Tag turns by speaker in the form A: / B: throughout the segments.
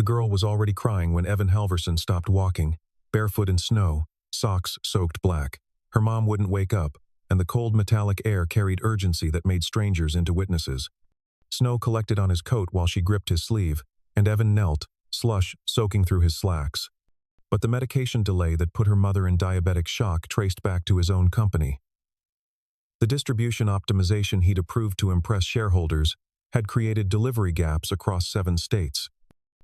A: girl was already crying when Evan Halverson stopped walking, barefoot in snow, socks soaked black. Her mom wouldn't wake up, and the cold metallic air carried urgency that made strangers into witnesses. Snow collected on his coat while she gripped his sleeve, and Evan knelt, slush soaking through his slacks. But the medication delay that put her mother in diabetic shock traced back to his own company. The distribution optimization he'd approved to impress shareholders had created delivery gaps across 7 states.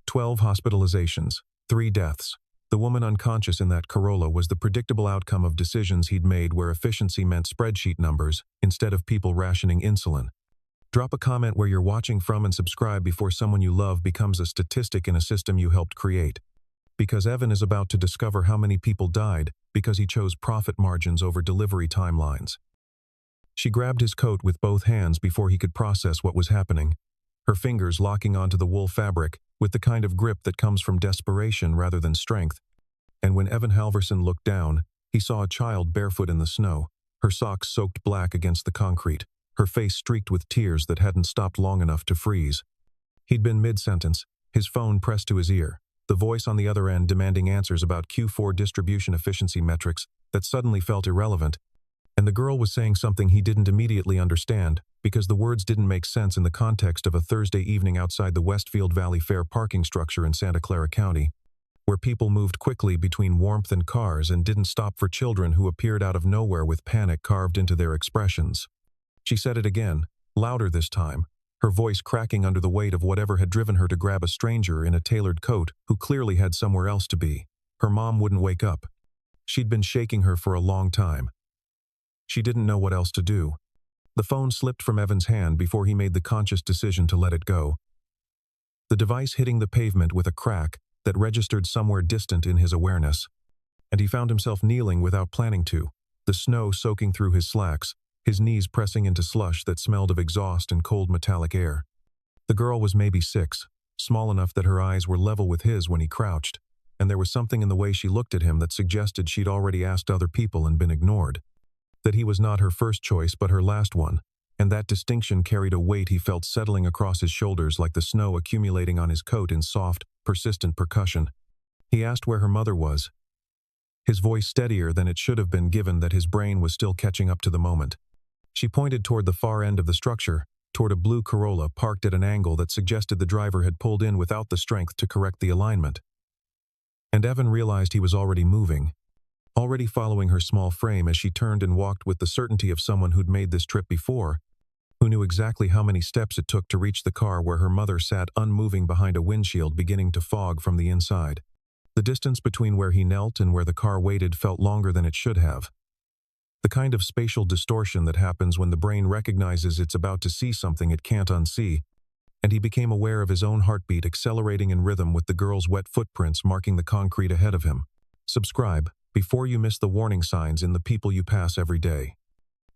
A: 12 hospitalizations, 3 deaths. The woman unconscious in that Corolla was the predictable outcome of decisions he'd made where efficiency meant spreadsheet numbers instead of people rationing insulin. Drop a comment where you're watching from and subscribe before someone you love becomes a statistic in a system you helped create. Because Evan is about to discover how many people died because he chose profit margins over delivery timelines. She grabbed his coat with both hands before he could process what was happening, her fingers locking onto the wool fabric with the kind of grip that comes from desperation rather than strength. And when Evan Halverson looked down, he saw a child barefoot in the snow, her socks soaked black against the concrete, her face streaked with tears that hadn't stopped long enough to freeze. He'd been mid-sentence, his phone pressed to his ear, the voice on the other end demanding answers about Q4 distribution efficiency metrics that suddenly felt irrelevant. And the girl was saying something he didn't immediately understand because the words didn't make sense in the context of a Thursday evening outside the Westfield Valley Fair parking structure in Santa Clara County, where people moved quickly between warmth and cars and didn't stop for children who appeared out of nowhere with panic carved into their expressions. She said it again, louder this time, her voice cracking under the weight of whatever had driven her to grab a stranger in a tailored coat who clearly had somewhere else to be. Her mom wouldn't wake up. She'd been shaking her for a long time. She didn't know what else to do. The phone slipped from Evan's hand before he made the conscious decision to let it go. The device hitting the pavement with a crack that registered somewhere distant in his awareness. And he found himself kneeling without planning to, the snow soaking through his slacks, his knees pressing into slush that smelled of exhaust and cold metallic air. The girl was maybe 6, small enough that her eyes were level with his when he crouched, and there was something in the way she looked at him that suggested she'd already asked other people and been ignored. That he was not her first choice but her last one, and that distinction carried a weight he felt settling across his shoulders like the snow accumulating on his coat in soft, persistent percussion. He asked where her mother was, his voice steadier than it should have been given that his brain was still catching up to the moment. She pointed toward the far end of the structure, toward a blue Corolla parked at an angle that suggested the driver had pulled in without the strength to correct the alignment. And Evan realized he was already moving, already following her small frame as she turned and walked with the certainty of someone who'd made this trip before, who knew exactly how many steps it took to reach the car where her mother sat unmoving behind a windshield beginning to fog from the inside. The distance between where he knelt and where the car waited felt longer than it should have. The kind of spatial distortion that happens when the brain recognizes it's about to see something it can't unsee, and he became aware of his own heartbeat accelerating in rhythm with the girl's wet footprints marking the concrete ahead of him. Subscribe before you miss the warning signs in the people you pass every day.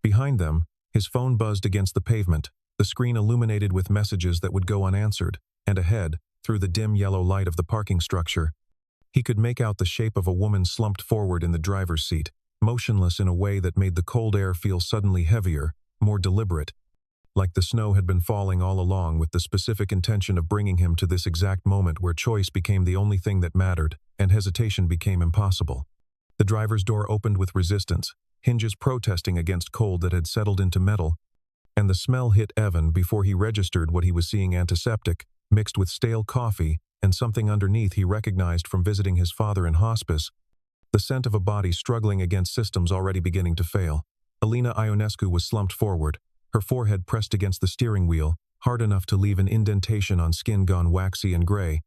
A: Behind them, his phone buzzed against the pavement, the screen illuminated with messages that would go unanswered, and ahead, through the dim yellow light of the parking structure, he could make out the shape of a woman slumped forward in the driver's seat, motionless in a way that made the cold air feel suddenly heavier, more deliberate, like the snow had been falling all along with the specific intention of bringing him to this exact moment where choice became the only thing that mattered, and hesitation became impossible. The driver's door opened with resistance, hinges protesting against cold that had settled into metal, and the smell hit Evan before he registered what he was seeing: antiseptic, mixed with stale coffee, and something underneath he recognized from visiting his father in hospice, the scent of a body struggling against systems already beginning to fail. Alina Ionescu was slumped forward, her forehead pressed against the steering wheel, hard enough to leave an indentation on skin gone waxy and gray,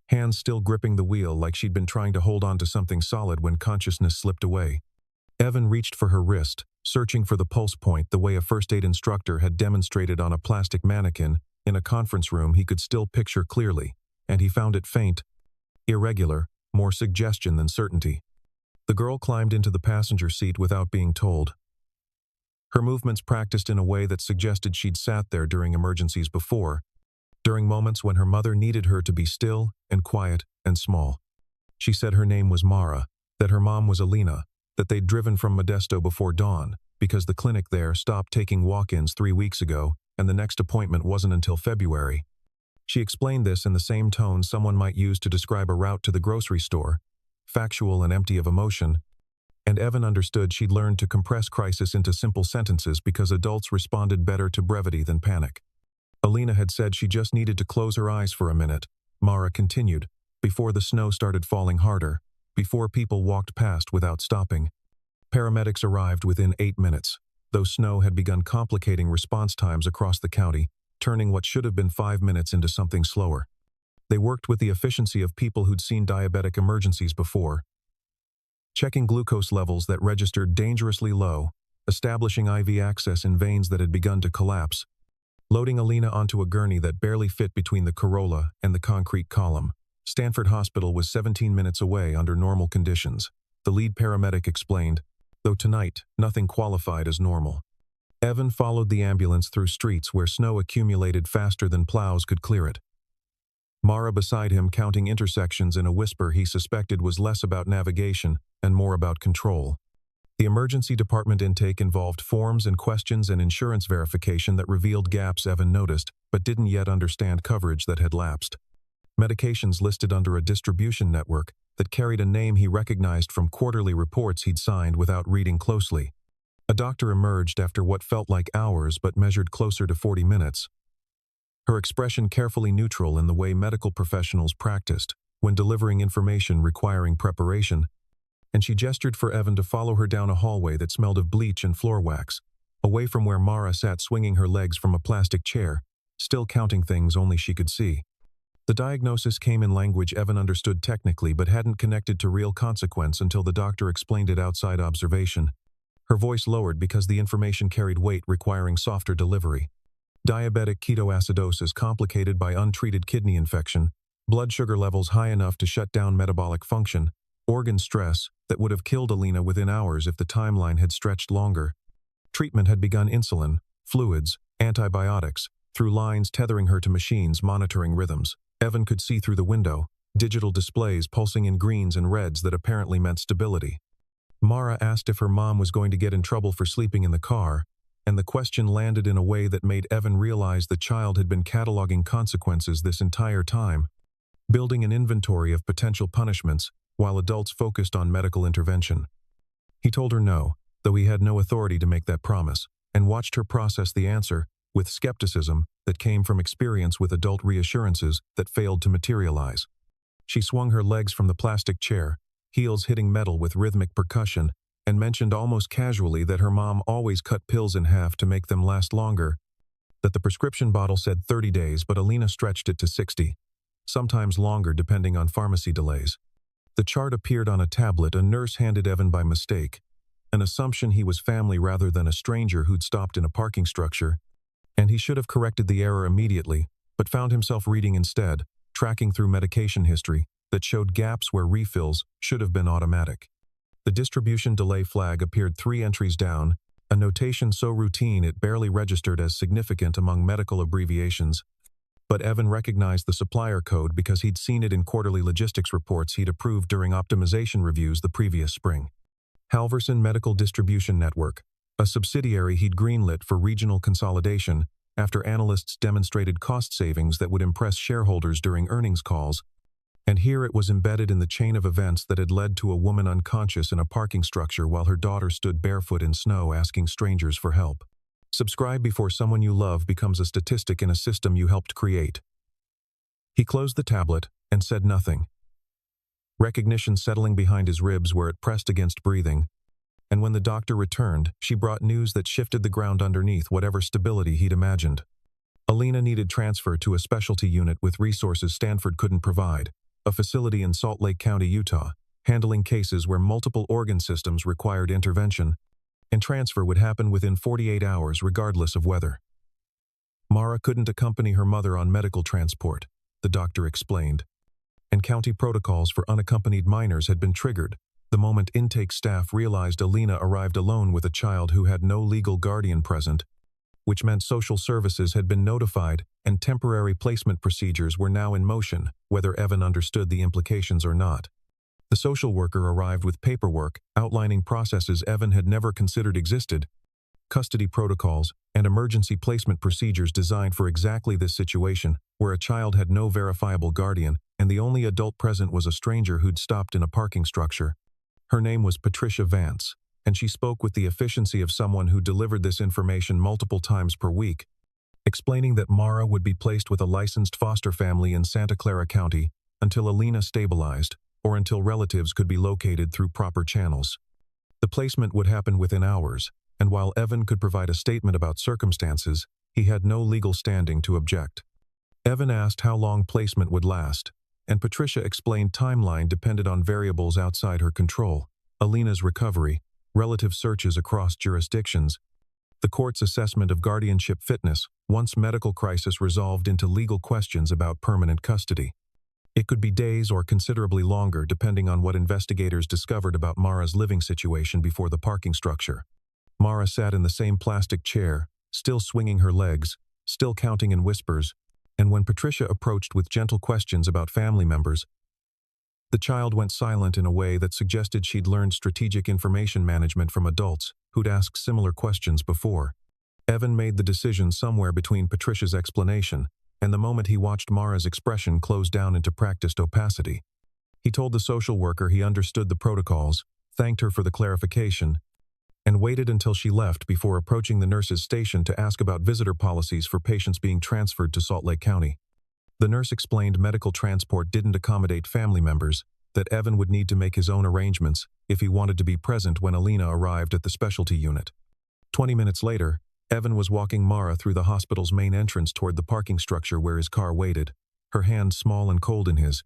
A: hands still gripping the wheel like she'd been trying to hold on to something solid when consciousness slipped away. Evan reached for her wrist, searching for the pulse point the way a first aid instructor had demonstrated on a plastic mannequin in a conference room he could still picture clearly, and he found it faint, irregular, more suggestion than certainty. The girl climbed into the passenger seat without being told. Her movements practiced in a way that suggested she'd sat there during emergencies before, during moments when her mother needed her to be still and quiet and small. She said her name was Mara, that her mom was Alina, that they'd driven from Modesto before dawn because the clinic there stopped taking walk-ins 3 weeks ago and the next appointment wasn't until February. She explained this in the same tone someone might use to describe a route to the grocery store, factual and empty of emotion, and Evan understood she'd learned to compress crisis into simple sentences because adults responded better to brevity than panic. Alina had said she just needed to close her eyes for a minute, Mara continued, before the snow started falling harder, before people walked past without stopping. Paramedics arrived within 8 minutes, though snow had begun complicating response times across the county, turning what should have been 5 minutes into something slower. They worked with the efficiency of people who'd seen diabetic emergencies before, checking glucose levels that registered dangerously low, establishing IV access in veins that had begun to collapse, loading Alina onto a gurney that barely fit between the Corolla and the concrete column. Stanford Hospital was 17 minutes away under normal conditions, the lead paramedic explained, though tonight, nothing qualified as normal. Evan followed the ambulance through streets where snow accumulated faster than plows could clear it. Mara beside him counting intersections in a whisper he suspected was less about navigation and more about control. The emergency department intake involved forms and questions and insurance verification that revealed gaps Evan noticed but didn't yet understand coverage that had lapsed. Medications listed under a distribution network that carried a name he recognized from quarterly reports he'd signed without reading closely. A doctor emerged after what felt like hours but measured closer to 40 minutes. Her expression carefully neutral in the way medical professionals practiced when delivering information requiring preparation, and she gestured for Evan to follow her down a hallway that smelled of bleach and floor wax, away from where Mara sat swinging her legs from a plastic chair, still counting things only she could see. The diagnosis came in language Evan understood technically but hadn't connected to real consequence until the doctor explained it outside observation. Her voice lowered because the information carried weight requiring softer delivery. Diabetic ketoacidosis complicated by untreated kidney infection, blood sugar levels high enough to shut down metabolic function, organ stress that would have killed Alina within hours if the timeline had stretched longer. Treatment had begun insulin, fluids, antibiotics, through lines tethering her to machines monitoring rhythms. Evan could see through the window, digital displays pulsing in greens and reds that apparently meant stability. Mara asked if her mom was going to get in trouble for sleeping in the car, and the question landed in a way that made Evan realize the child had been cataloging consequences this entire time, building an inventory of potential punishments while adults focused on medical intervention. He told her no, though he had no authority to make that promise, and watched her process the answer with skepticism that came from experience with adult reassurances that failed to materialize. She swung her legs from the plastic chair, heels hitting metal with rhythmic percussion, and mentioned almost casually that her mom always cut pills in half to make them last longer, that the prescription bottle said 30 days but Alina stretched it to 60, sometimes longer depending on pharmacy delays. The chart appeared on a tablet a nurse handed Evan by mistake, an assumption he was family rather than a stranger who'd stopped in a parking structure, and he should have corrected the error immediately, but found himself reading instead, tracking through medication history that showed gaps where refills should have been automatic. The distribution delay flag appeared 3 entries down, a notation so routine it barely registered as significant among medical abbreviations, but Evan recognized the supplier code because he'd seen it in quarterly logistics reports he'd approved during optimization reviews the previous spring. Halverson Medical Distribution Network, a subsidiary he'd greenlit for regional consolidation after analysts demonstrated cost savings that would impress shareholders during earnings calls, and here it was embedded in the chain of events that had led to a woman unconscious in a parking structure while her daughter stood barefoot in snow asking strangers for help. Subscribe before someone you love becomes a statistic in a system you helped create. He closed the tablet and said nothing. Recognition settling behind his ribs where it pressed against breathing, and when the doctor returned, she brought news that shifted the ground underneath whatever stability he'd imagined. Alina needed transfer to a specialty unit with resources Stanford couldn't provide, a facility in Salt Lake County, Utah, handling cases where multiple organ systems required intervention, and transfer would happen within 48 hours regardless of weather. Mara couldn't accompany her mother on medical transport, the doctor explained, and county protocols for unaccompanied minors had been triggered the moment intake staff realized Alina arrived alone with a child who had no legal guardian present, which meant social services had been notified and temporary placement procedures were now in motion, whether Evan understood the implications or not. The social worker arrived with paperwork outlining processes Evan had never considered existed, custody protocols, and emergency placement procedures designed for exactly this situation, where a child had no verifiable guardian and the only adult present was a stranger who'd stopped in a parking structure. Her name was Patricia Vance, and she spoke with the efficiency of someone who delivered this information multiple times per week, explaining that Mara would be placed with a licensed foster family in Santa Clara County until Alina stabilized, or until relatives could be located through proper channels. The placement would happen within hours, and while Evan could provide a statement about circumstances, he had no legal standing to object. Evan asked how long placement would last, and Patricia explained timeline depended on variables outside her control: Alina's recovery, relative searches across jurisdictions, the court's assessment of guardianship fitness once medical crisis resolved into legal questions about permanent custody. It could be days or considerably longer depending on what investigators discovered about Mara's living situation before the parking structure. Mara sat in the same plastic chair, still swinging her legs, still counting in whispers, and when Patricia approached with gentle questions about family members, the child went silent in a way that suggested she'd learned strategic information management from adults who'd asked similar questions before. Evan made the decision somewhere between Patricia's explanation and the moment he watched Mara's expression close down into practiced opacity. He told the social worker he understood the protocols, thanked her for the clarification, and waited until she left before approaching the nurse's station to ask about visitor policies for patients being transferred to Salt Lake County. The nurse explained medical transport didn't accommodate family members, that Evan would need to make his own arrangements if he wanted to be present when Alina arrived at the specialty unit. 20 minutes later, Evan was walking Mara through the hospital's main entrance toward the parking structure where his car waited, her hand small and cold in his,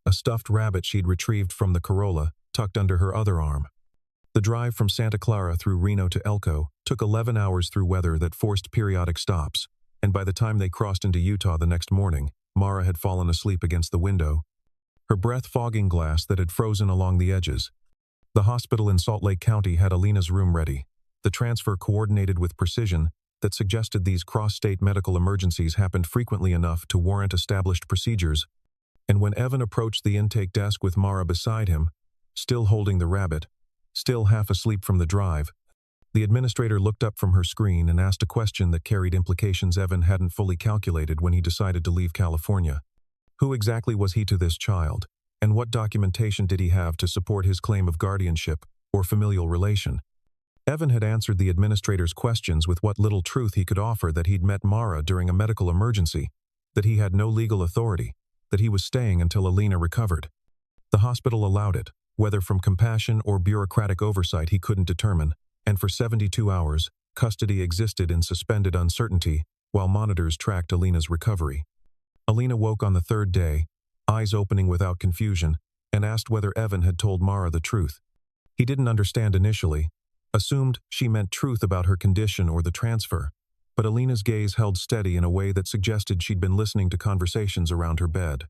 A: a stuffed rabbit she'd retrieved from the Corolla tucked under her other arm. The drive from Santa Clara through Reno to Elko took 11 hours through weather that forced periodic stops, and by the time they crossed into Utah the next morning, Mara had fallen asleep against the window, her breath fogging glass that had frozen along the edges. The hospital in Salt Lake County had Alina's room ready, the transfer coordinated with precision that suggested these cross-state medical emergencies happened frequently enough to warrant established procedures, and when Evan approached the intake desk with Mara beside him, still holding the rabbit, still half asleep from the drive, the administrator looked up from her screen and asked a question that carried implications Evan hadn't fully calculated when he decided to leave California. Who exactly was he to this child, and what documentation did he have to support his claim of guardianship or familial relation? Evan had answered the administrator's questions with what little truth he could offer: that he'd met Mara during a medical emergency, that he had no legal authority, that he was staying until Alina recovered. The hospital allowed it, whether from compassion or bureaucratic oversight he couldn't determine, and for 72 hours, custody existed in suspended uncertainty while monitors tracked Alina's recovery. Alina woke on the third day, eyes opening without confusion, and asked whether Evan had told Mara the truth. He didn't understand initially, assumed she meant truth about her condition or the transfer, but Alina's gaze held steady in a way that suggested she'd been listening to conversations around her bed.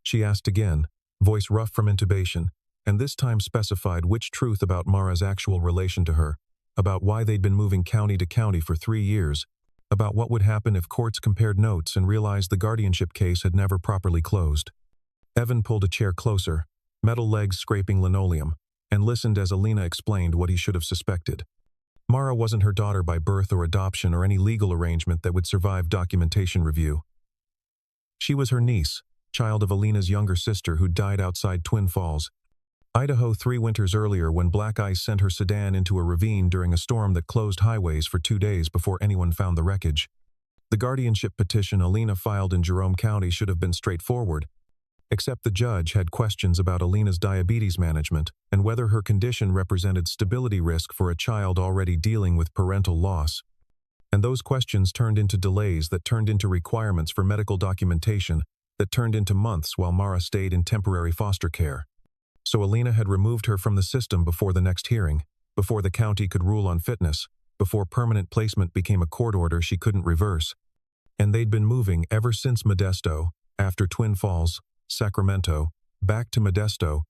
A: She asked again, voice rough from intubation, and this time specified which truth about Mara's actual relation to her, about why they'd been moving county to county for 3 years, about what would happen if courts compared notes and realized the guardianship case had never properly closed. Evan pulled a chair closer, metal legs scraping linoleum, and listened as Alina explained what he should have suspected. Mara wasn't her daughter by birth or adoption or any legal arrangement that would survive documentation review. She was her niece, child of Alina's younger sister who died outside Twin Falls, Idaho 3 winters earlier when black ice sent her sedan into a ravine during a storm that closed highways for 2 days before anyone found the wreckage. The guardianship petition Alina filed in Jerome County should have been straightforward, except the judge had questions about Alina's diabetes management and whether her condition represented stability risk for a child already dealing with parental loss. And those questions turned into delays that turned into requirements for medical documentation that turned into months while Mara stayed in temporary foster care. So Alina had removed her from the system before the next hearing, before the county could rule on fitness, before permanent placement became a court order she couldn't reverse. And they'd been moving ever since Modesto, after Twin Falls, Sacramento, back to Modesto,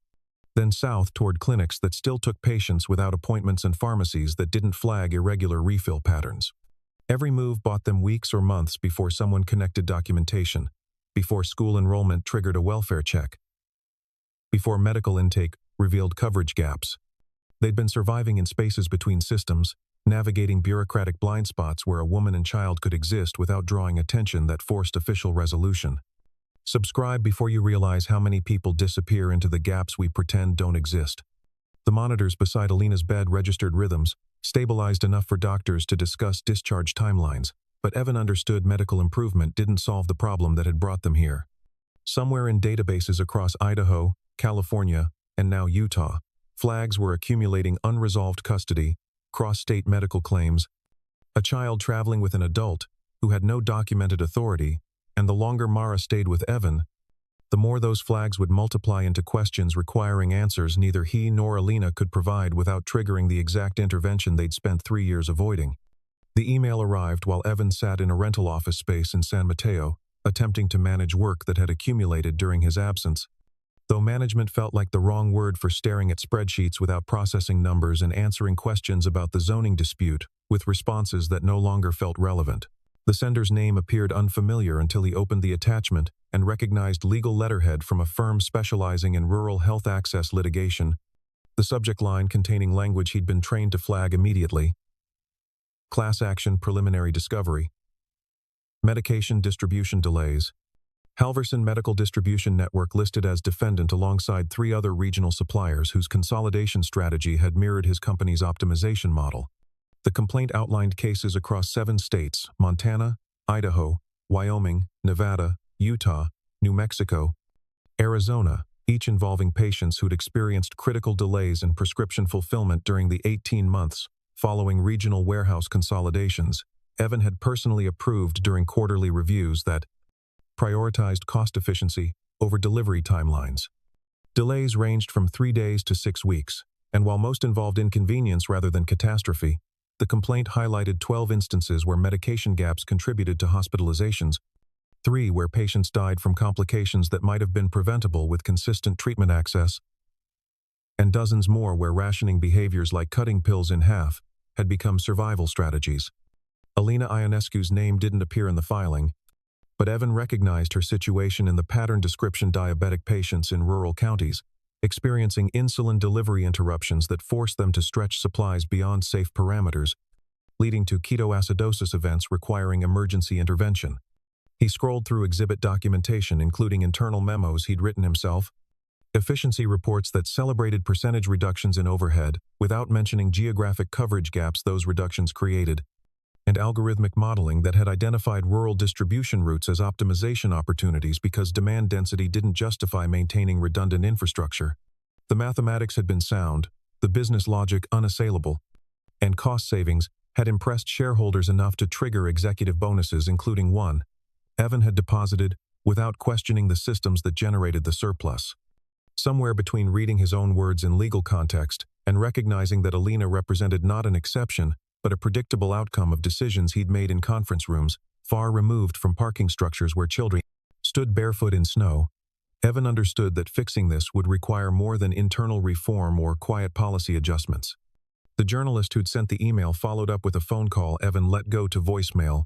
A: then south toward clinics that still took patients without appointments and pharmacies that didn't flag irregular refill patterns. Every move bought them weeks or months before someone connected documentation, before school enrollment triggered a welfare check, before medical intake revealed coverage gaps. They'd been surviving in spaces between systems, navigating bureaucratic blind spots where a woman and child could exist without drawing attention that forced official resolution. Subscribe before you realize how many people disappear into the gaps we pretend don't exist. The monitors beside Alina's bed registered rhythms, stabilized enough for doctors to discuss discharge timelines, but Evan understood medical improvement didn't solve the problem that had brought them here. Somewhere in databases across Idaho, California, and now Utah, flags were accumulating unresolved custody, cross-state medical claims, a child traveling with an adult who had no documented authority, and the longer Mara stayed with Evan, the more those flags would multiply into questions requiring answers neither he nor Alina could provide without triggering the exact intervention they'd spent 3 years avoiding. The email arrived while Evan sat in a rental office space in San Mateo, attempting to manage work that had accumulated during his absence. Though management felt like the wrong word for staring at spreadsheets without processing numbers and answering questions about the zoning dispute, with responses that no longer felt relevant. The sender's name appeared unfamiliar until he opened the attachment and recognized legal letterhead from a firm specializing in rural health access litigation. The subject line containing language he'd been trained to flag immediately. Class action preliminary discovery. Medication distribution delays. Halverson Medical Distribution Network listed as defendant alongside 3 other regional suppliers whose consolidation strategy had mirrored his company's optimization model. The complaint outlined cases across 7 states: Montana, Idaho, Wyoming, Nevada, Utah, New Mexico, Arizona, each involving patients who'd experienced critical delays in prescription fulfillment during the 18 months following regional warehouse consolidations. Evan had personally approved during quarterly reviews that prioritized cost efficiency over delivery timelines. Delays ranged from 3 days to 6 weeks, and while most involved inconvenience rather than catastrophe, the complaint highlighted 12 instances where medication gaps contributed to hospitalizations, 3 where patients died from complications that might have been preventable with consistent treatment access, and dozens more where rationing behaviors like cutting pills in half had become survival strategies. Alina Ionescu's name didn't appear in the filing, but Evan recognized her situation in the pattern description: diabetic patients in rural counties, experiencing insulin delivery interruptions that forced them to stretch supplies beyond safe parameters, leading to ketoacidosis events requiring emergency intervention. He scrolled through exhibit documentation, including internal memos he'd written himself, efficiency reports that celebrated percentage reductions in overhead, without mentioning geographic coverage gaps those reductions created, and algorithmic modeling that had identified rural distribution routes as optimization opportunities because demand density didn't justify maintaining redundant infrastructure. The mathematics had been sound, the business logic unassailable, and cost savings had impressed shareholders enough to trigger executive bonuses, including one Evan had deposited without questioning the systems that generated the surplus. Somewhere between reading his own words in legal context and recognizing that Alina represented not an exception, but a predictable outcome of decisions he'd made in conference rooms, far removed from parking structures where children stood barefoot in snow, Evan understood that fixing this would require more than internal reform or quiet policy adjustments. The journalist who'd sent the email followed up with a phone call Evan let go to voicemail,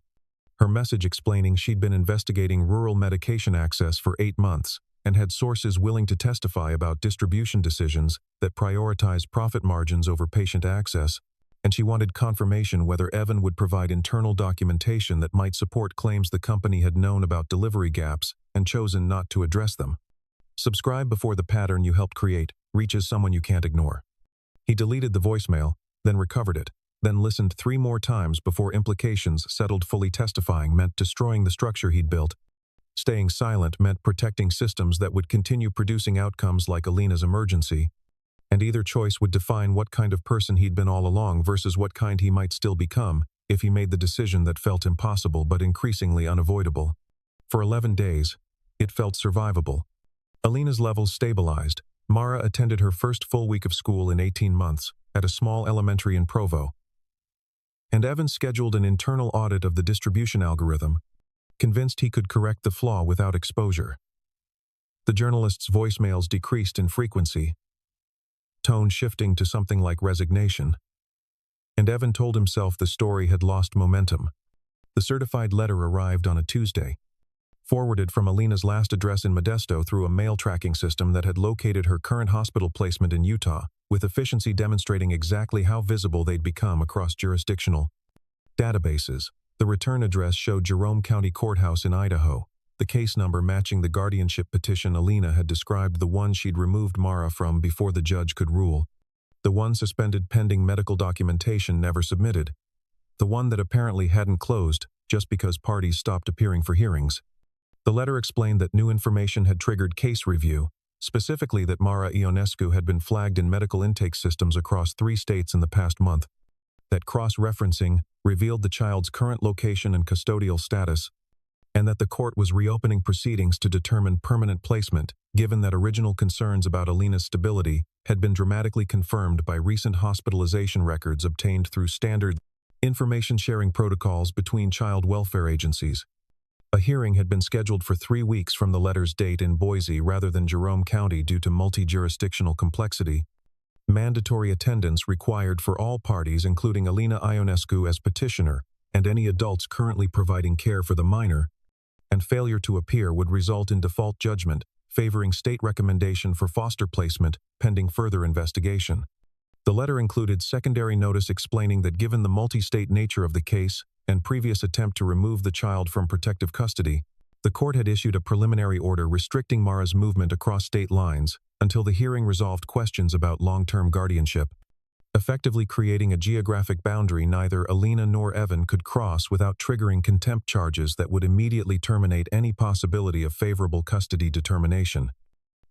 A: her message explaining she'd been investigating rural medication access for 8 months and had sources willing to testify about distribution decisions that prioritized profit margins over patient access, and she wanted confirmation whether Evan would provide internal documentation that might support claims the company had known about delivery gaps and chosen not to address them. Subscribe before the pattern you helped create reaches someone you can't ignore. He deleted the voicemail, then recovered it, then listened 3 more times before implications settled. Fully testifying meant destroying the structure he'd built. Staying silent meant protecting systems that would continue producing outcomes like Alina's emergency, and either choice would define what kind of person he'd been all along versus what kind he might still become if he made the decision that felt impossible but increasingly unavoidable. For 11 days, it felt survivable. Alina's levels stabilized. Mara attended her first full week of school in 18 months at a small elementary in Provo. And Evan scheduled an internal audit of the distribution algorithm, convinced he could correct the flaw without exposure. The journalist's voicemails decreased in frequency, tone shifting to something like resignation. And Evan told himself the story had lost momentum. The certified letter arrived on a Tuesday, forwarded from Alina's last address in Modesto through a mail tracking system that had located her current hospital placement in Utah. with efficiency demonstrating exactly how visible they'd become across jurisdictional databases. The return address showed Jerome County Courthouse in Idaho, the case number matching the guardianship petition Alina had described, the one she'd removed Mara from before the judge could rule, the one suspended pending medical documentation never submitted, the one that apparently hadn't closed just because parties stopped appearing for hearings. The letter explained that new information had triggered case review, specifically that Mara Ionescu had been flagged in medical intake systems across 3 states in the past month, that cross-referencing revealed the child's current location and custodial status, and that the court was reopening proceedings to determine permanent placement, given that original concerns about Alina's stability had been dramatically confirmed by recent hospitalization records obtained through standard information-sharing protocols between child welfare agencies. A hearing had been scheduled for 3 weeks from the letter's date in Boise rather than Jerome County due to multi-jurisdictional complexity. Mandatory attendance required for all parties, including Alina Ionescu as petitioner and any adults currently providing care for the minor, and failure to appear would result in default judgment, favoring state recommendation for foster placement pending further investigation. The letter included secondary notice explaining that given the multi-state nature of the case and previous attempt to remove the child from protective custody, the court had issued a preliminary order restricting Mara's movement across state lines until the hearing resolved questions about long-term guardianship, effectively creating a geographic boundary neither Alina nor Evan could cross without triggering contempt charges that would immediately terminate any possibility of favorable custody determination.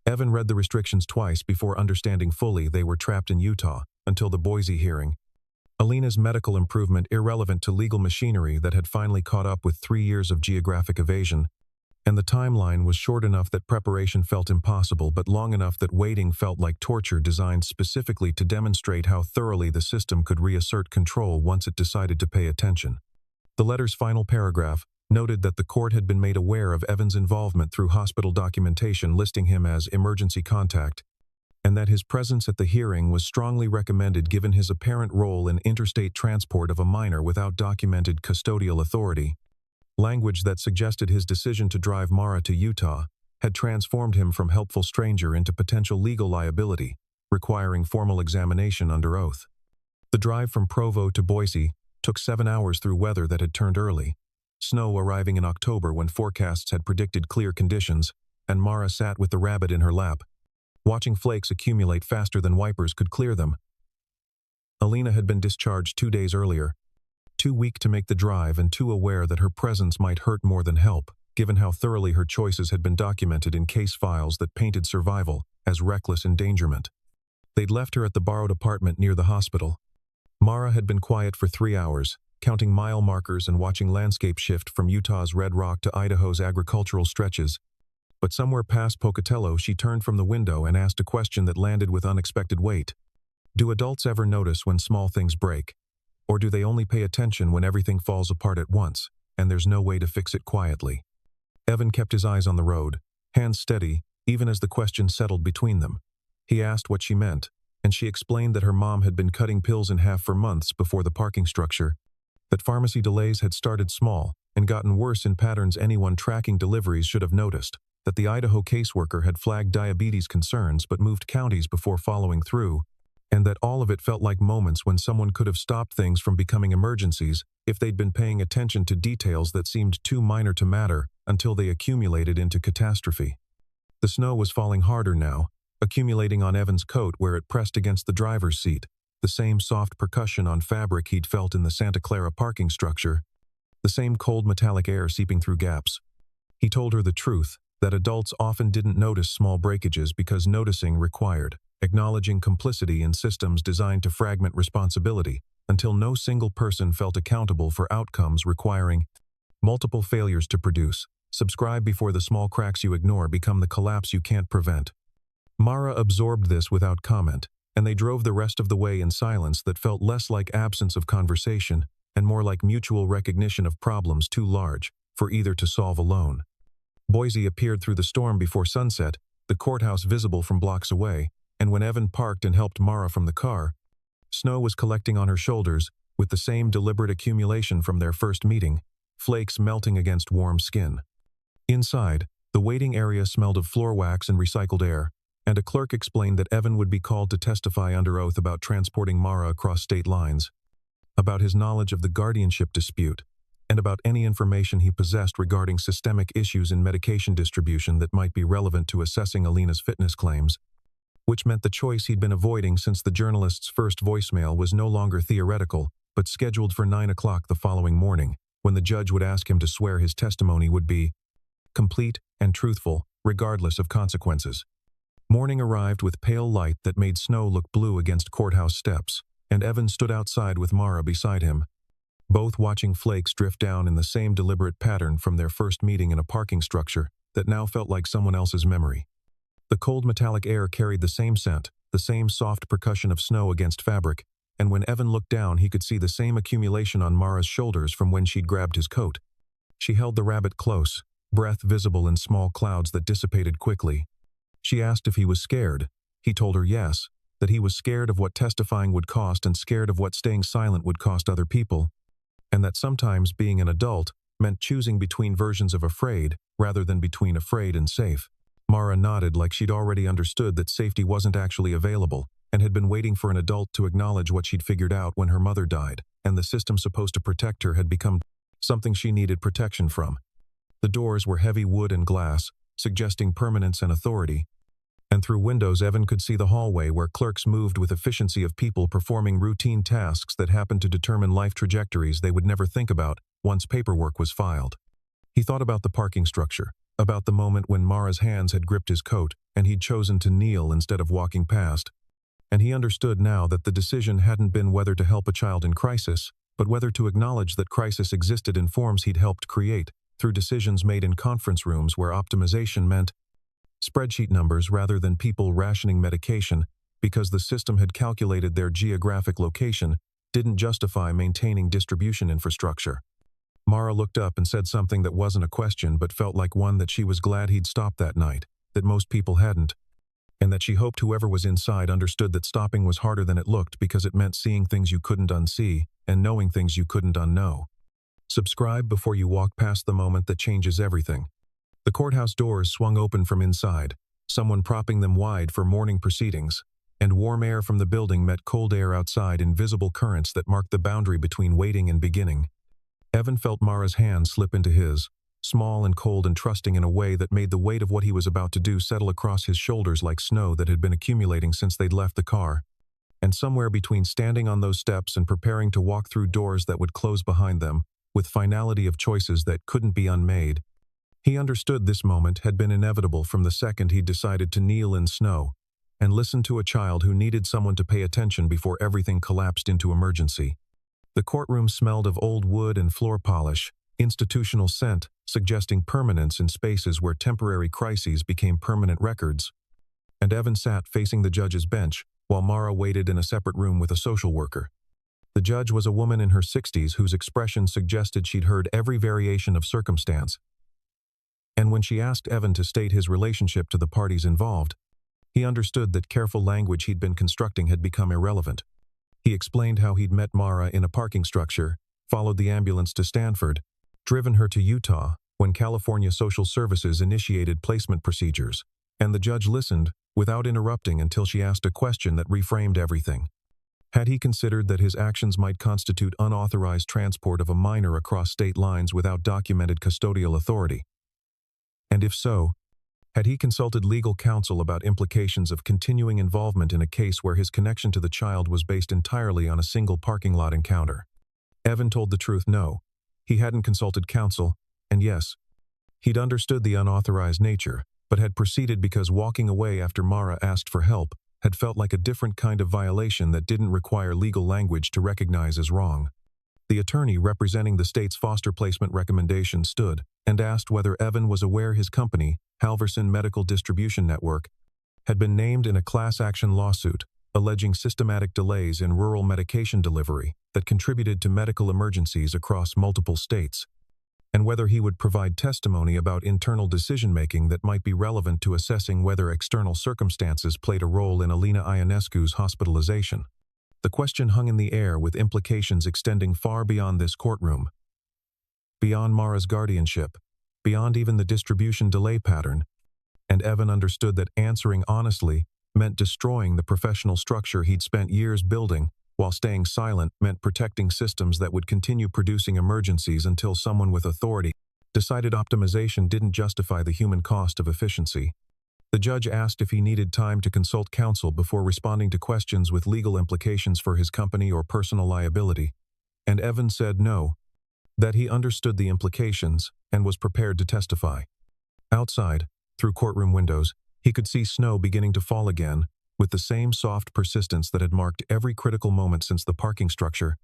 A: Evan read the restrictions twice before understanding fully they were trapped in Utah until the Boise hearing. Alina's medical improvement irrelevant to legal machinery that had finally caught up with 3 years of geographic evasion, and the timeline was short enough that preparation felt impossible but long enough that waiting felt like torture designed specifically to demonstrate how thoroughly the system could reassert control once it decided to pay attention. The letter's final paragraph noted that the court had been made aware of Evan's involvement through hospital documentation listing him as emergency contact, and that his presence at the hearing was strongly recommended given his apparent role in interstate transport of a minor without documented custodial authority. Language that suggested his decision to drive Mara to Utah had transformed him from helpful stranger into potential legal liability, requiring formal examination under oath. The drive from Provo to Boise took 7 hours through weather that had turned early, snow arriving in October when forecasts had predicted clear conditions, and Mara sat with the rabbit in her lap, watching flakes accumulate faster than wipers could clear them. Alina had been discharged 2 days earlier, too weak to make the drive and too aware that her presence might hurt more than help, given how thoroughly her choices had been documented in case files that painted survival as reckless endangerment. They'd left her at the borrowed apartment near the hospital. Mara had been quiet for 3 hours, counting mile markers and watching landscape shift from Utah's red rock to Idaho's agricultural stretches. But somewhere past Pocatello, she turned from the window and asked a question that landed with unexpected weight. Do adults ever notice when small things break? Or do they only pay attention when everything falls apart at once, and there's no way to fix it quietly? Evan kept his eyes on the road, hands steady, even as the question settled between them. He asked what she meant, and she explained that her mom had been cutting pills in half for months before the parking structure, that pharmacy delays had started small and gotten worse in patterns anyone tracking deliveries should have noticed, that the Idaho caseworker had flagged diabetes concerns but moved counties before following through, and that all of it felt like moments when someone could have stopped things from becoming emergencies if they'd been paying attention to details that seemed too minor to matter until they accumulated into catastrophe. The snow was falling harder now, accumulating on Evan's coat where it pressed against the driver's seat, the same soft percussion on fabric he'd felt in the Santa Clara parking structure, the same cold metallic air seeping through gaps. He told her the truth, that adults often didn't notice small breakages because noticing required acknowledging complicity in systems designed to fragment responsibility until no single person felt accountable for outcomes requiring multiple failures to produce. Subscribe before the small cracks you ignore become the collapse you can't prevent. Mara absorbed this without comment, and they drove the rest of the way in silence that felt less like absence of conversation and more like mutual recognition of problems too large for either to solve alone. Boise appeared through the storm before sunset, the courthouse visible from blocks away, and when Evan parked and helped Mara from the car, snow was collecting on her shoulders with the same deliberate accumulation from their first meeting, flakes melting against warm skin. Inside, the waiting area smelled of floor wax and recycled air, and a clerk explained that Evan would be called to testify under oath about transporting Mara across state lines, about his knowledge of the guardianship dispute, and about any information he possessed regarding systemic issues in medication distribution that might be relevant to assessing Alina's fitness claims, which meant the choice he'd been avoiding since the journalist's first voicemail was no longer theoretical, but scheduled for 9 o'clock the following morning, when the judge would ask him to swear his testimony would be complete and truthful, regardless of consequences. Morning arrived with pale light that made snow look blue against courthouse steps, and Evan stood outside with Mara beside him, both watching flakes drift down in the same deliberate pattern from their first meeting in a parking structure that now felt like someone else's memory. The cold metallic air carried the same scent, the same soft percussion of snow against fabric, and when Evan looked down he could see the same accumulation on Mara's shoulders from when she'd grabbed his coat. She held the rabbit close, breath visible in small clouds that dissipated quickly. She asked if he was scared. He told her yes, that he was scared of what testifying would cost and scared of what staying silent would cost other people, and that sometimes being an adult meant choosing between versions of afraid rather than between afraid and safe. Mara nodded like she'd already understood that safety wasn't actually available and had been waiting for an adult to acknowledge what she'd figured out when her mother died, and the system supposed to protect her had become something she needed protection from. The doors were heavy wood and glass, suggesting permanence and authority, and through windows Evan could see the hallway where clerks moved with efficiency of people performing routine tasks that happened to determine life trajectories they would never think about once paperwork was filed. He thought about the parking structure, about the moment when Mara's hands had gripped his coat and he'd chosen to kneel instead of walking past, and he understood now that the decision hadn't been whether to help a child in crisis, but whether to acknowledge that crisis existed in forms he'd helped create, through decisions made in conference rooms where optimization meant spreadsheet numbers rather than people rationing medication because the system had calculated their geographic location didn't justify maintaining distribution infrastructure. Mara looked up and said something that wasn't a question but felt like one that she was glad he'd stopped that night, that most people hadn't, and that she hoped whoever was inside understood that stopping was harder than it looked because it meant seeing things you couldn't unsee and knowing things you couldn't unknow. Subscribe before you walk past the moment that changes everything. The courthouse doors swung open from inside, someone propping them wide for morning proceedings, and warm air from the building met cold air outside in visible currents that marked the boundary between waiting and beginning. Evan felt Mara's hand slip into his, small and cold and trusting in a way that made the weight of what he was about to do settle across his shoulders like snow that had been accumulating since they'd left the car. And somewhere between standing on those steps and preparing to walk through doors that would close behind them, with finality of choices that couldn't be unmade, he understood this moment had been inevitable from the second he'd decided to kneel in snow and listen to a child who needed someone to pay attention before everything collapsed into emergency. The courtroom smelled of old wood and floor polish, institutional scent, suggesting permanence in spaces where temporary crises became permanent records. And Evan sat facing the judge's bench, while Mara waited in a separate room with a social worker. The judge was a woman in her 60s whose expression suggested she'd heard every variation of circumstance. And when she asked Evan to state his relationship to the parties involved, he understood that careful language he'd been constructing had become irrelevant. He explained how he'd met Mara in a parking structure, followed the ambulance to Stanford, driven her to Utah when California Social Services initiated placement procedures, and the judge listened without interrupting until she asked a question that reframed everything. Had he considered that his actions might constitute unauthorized transport of a minor across state lines without documented custodial authority? And if so, had he consulted legal counsel about implications of continuing involvement in a case where his connection to the child was based entirely on a single parking lot encounter? Evan told the truth no. He hadn't consulted counsel, and yes, he'd understood the unauthorized nature, but had proceeded because walking away after Mara asked for help had felt like a different kind of violation that didn't require legal language to recognize as wrong. The attorney representing the state's foster placement recommendation stood and asked whether Evan was aware his company, Halverson Medical Distribution Network, had been named in a class action lawsuit alleging systematic delays in rural medication delivery that contributed to medical emergencies across multiple states, and whether he would provide testimony about internal decision-making that might be relevant to assessing whether external circumstances played a role in Alina Ionescu's hospitalization. The question hung in the air with implications extending far beyond this courtroom, beyond Mara's guardianship, beyond even the distribution delay pattern, and Evan understood that answering honestly meant destroying the professional structure he'd spent years building, while staying silent meant protecting systems that would continue producing emergencies until someone with authority decided optimization didn't justify the human cost of efficiency. The judge asked if he needed time to consult counsel before responding to questions with legal implications for his company or personal liability, and Evan said no, that he understood the implications and was prepared to testify. Outside, through courtroom windows, he could see snow beginning to fall again, with the same soft persistence that had marked every critical moment since the parking structure,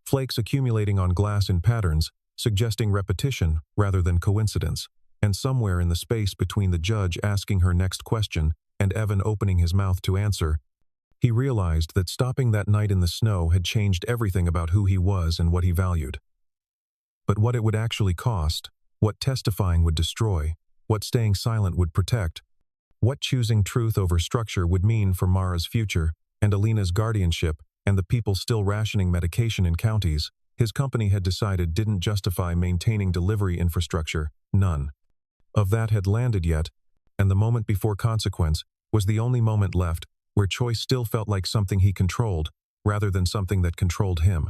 A: flakes accumulating on glass in patterns, suggesting repetition rather than coincidence. And somewhere in the space between the judge asking her next question and Evan opening his mouth to answer, he realized that stopping that night in the snow had changed everything about who he was and what he valued. But what it would actually cost, what testifying would destroy, what staying silent would protect, what choosing truth over structure would mean for Mara's future and Alina's guardianship and the people still rationing medication in counties his company had decided didn't justify maintaining delivery infrastructure, none of that had landed yet, and the moment before consequence was the only moment left where choice still felt like something he controlled rather than something that controlled him.